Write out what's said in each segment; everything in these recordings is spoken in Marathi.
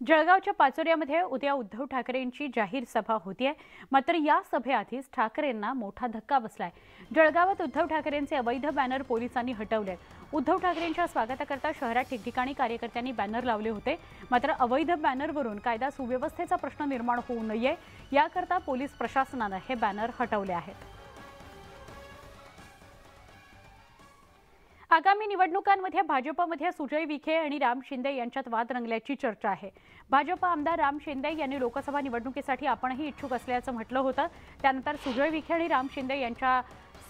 जळगावच्या पाचोर्यामध्ये उद्या उद्धव ठाकरेंची जाहीर सभा होतीये। मात्र या सभेआधीच ठाकरेंना मोठा धक्का बसलाय। जळगावात उद्धव ठाकरेंचे अवैध बॅनर पोलिसांनी हटवले। उद्धव ठाकरेंच्या स्वागताकरता शहरात ठिकठिकाणी कार्यकर्त्यांनी बॅनर लावले होते। मात्र अवैध बॅनरवरून कायदा सुव्यवस्थेचा प्रश्न निर्माण होऊ नये याकरता पोलीस प्रशासनाने हे बॅनर हटवले आहेत। आगामी निवडणुकांमध्ये भाजपमध्ये सुजय विखे आणि राम शिंदे यांच्यात वाद रंगल्याची चर्चा आहे। भाजप आमदार राम शिंदे यांनी लोकसभा निवडणुकीसाठी आपणही इच्छुक असल्याचं म्हटलं होतं। त्यानंतर सुजय विखे आणि राम शिंदे यांच्या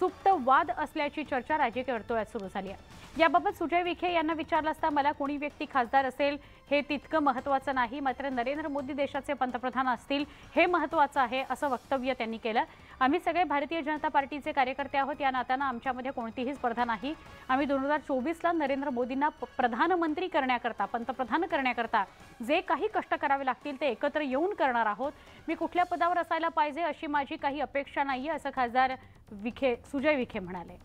सुप्त वाद असल्याची चर्चा राजकीय वर्तुळात सुरू झाली आहे। याबाबत सुजय विखे यांना विचारलं असता मला कोणी व्यक्ती खासदार असेल हे तितकं महत्त्वाचं नाही, मात्र नरेंद्र मोदी देशाचे पंतप्रधान असतील हे महत्त्वाचं आहे असं वक्तव्य त्यांनी केलं। आम्ही सगळे भारतीय जनता पार्टीचे कार्यकर्ते आहोत, या नात्यानं आमच्यामध्ये कोणतीही स्पर्धा नाही। आम्ही 2024ला नरेंद्र मोदींना प्रधानमंत्री करण्याकरता पंतप्रधान करण्याकरता जे काही कष्ट करावे लागतील ते एकत्र येऊन करणार आहोत। मी कुठल्या पदावर असायला पाहिजे अशी माझी काही अपेक्षा नाहीये असं खासदार सुजय विखे म्हणाले।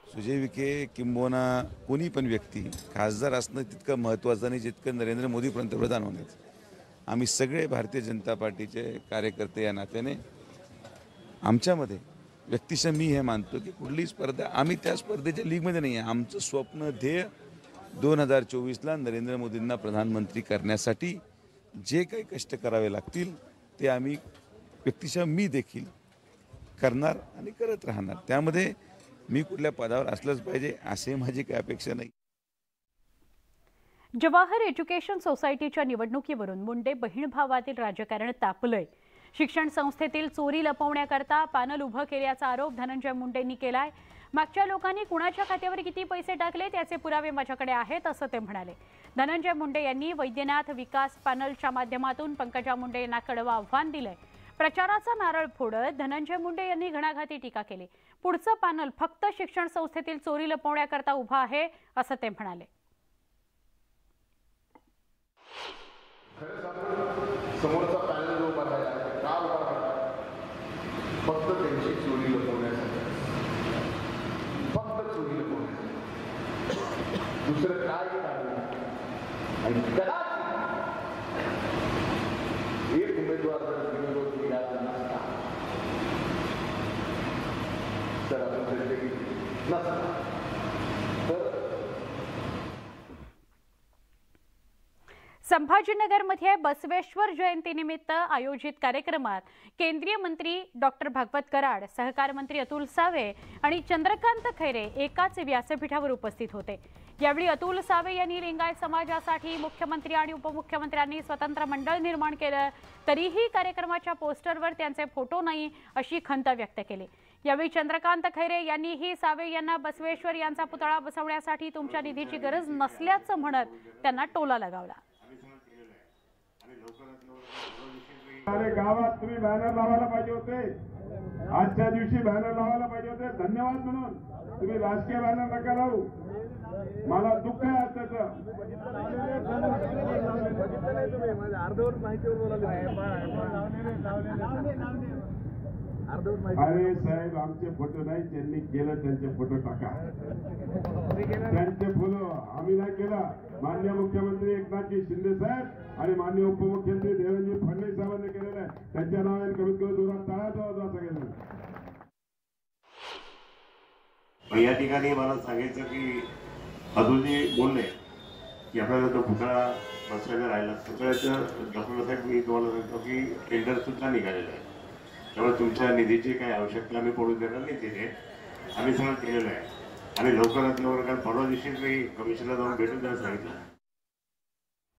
सुजय विखे किंबहुना कोणी पण व्यक्ती खासदार असणं तितकं महत्त्वाचं नाही जितकं नरेंद्र मोदी पंतप्रधान होण्याचं। आम्ही सगळे भारतीय जनता पार्टीचे कार्यकर्ते या नात्याने आमच्यामध्ये व्यक्तिशः मी हे मानतो की कुठलीही स्पर्धा आम्ही त्या स्पर्धेच्या लीगमध्ये नाही आहे। आमचं स्वप्न ध्येय 2024ला नरेंद्र मोदींना प्रधानमंत्री करण्यासाठी जे काही कष्ट करावे लागतील ते आम्ही व्यक्तिशः मी देखील करणार आणि करत राहणार। त्यामध्ये मी कुठल्या पदावर असलंच पाहिजे असे माझी काही अपेक्षा नाही। जवाहर एज्युकेशन सोसायटीच्या निवडणुकीवरून मुंडे बहीण भावातील राजकारण तापलंय। शिक्षण संस्थेतील चोरी लपवण्याकरता पॅनल उभं केल्याचा आरोप धनंजय मुंडेंनी केलाय। मागच्या लोकांनी कुणाच्या खात्यावर किती पैसे टाकले त्याचे पुरावे माझ्याकडे आहेत असं ते म्हणाले। धनंजय मुंडे यांनी वैद्यनाथ विकास पॅनलच्या माध्यमातून पंकजा मुंडे यांना कडवं आव्हान दिलंय। प्रचाराचा नारळ फोडत धनंजय मुंडे यांनी घणाघाती टीका केली। पुढचं पॅनल फक्त शिक्षण संस्थेतील चोरी लपवण्याकरता उभा आहे असं ते म्हणाले। समोरचा पॅनल जो उभा आहे का उभा आहे? फक्त त्यांची चोरी लपवण्यासाठी, फक्त चोरी लपवण्यासाठी, दुसरं काय कारण? आणि कदाचित एक उमेदवार जर विरोध मिळाला नसता तर आपण नसता संभाजीनगरमध्ये बसवेश्वर जयंतीनिमित्त आयोजित कार्यक्रमात केंद्रीय मंत्री डॉक्टर भागवत कराड, सहकार मंत्री अतुल सावे आणि चंद्रकांत खैरे एकाच व्यासपीठावर उपस्थित होते। यावेळी अतुल सावे यांनी लिंगायत समाजासाठी मुख्यमंत्री आणि उपमुख्यमंत्र्यांनी स्वतंत्र मंडळ निर्माण केलं तरीही कार्यक्रमाच्या पोस्टरवर त्यांचे फोटो नाही अशी खंत व्यक्त केली। यावेळी चंद्रकांत खैरे यांनीही सावे यांना बसवेश्वर यांचा पुतळा बसवण्यासाठी तुमच्या निधीची गरज नसल्याचं म्हणत त्यांना टोला लगावला। अरे गावात तुम्ही बॅनर लावायला पाहिजे होते, आजच्या दिवशी बॅनर लावायला पाहिजे होते। धन्यवाद म्हणून तुम्ही राजकीय बॅनर नका लावू, मला दुःख आहे त्याचं। अरे साहेब आमचे फोटो नाही, त्यांनी केलं त्यांचे फोटो टाका, त्यांचे फोटो आम्ही नाही केला। माननीय मुख्यमंत्री एकनाथजी शिंदे साहेब आणि माननीय उपमुख्यमंत्री देवेंद्र फडणवीस साहेबांनी केलेलं आहे, त्यांच्या नावाने कमीत कमी जोरात टाळ्याचा आवाज असा केला। या ठिकाणी मला सांगायचं की अतुलजी बोलले की आपल्याला तो पुतळा बसवायला राहिला। पुतळ्याचं डॉक्टर साहेब मी तुम्हाला सांगतो की टेंडर सुद्धा निघालेलं आहे, त्यामुळे तुमच्या निधीची काही आवश्यकता आम्ही पडू देणार नाही। तिथे आम्ही सगळं केलेलं आहे आणि लवकरात लवकर, कारण परवा दिवशी मी कमिशनला जाऊन भेटून त्यांना सांगितलं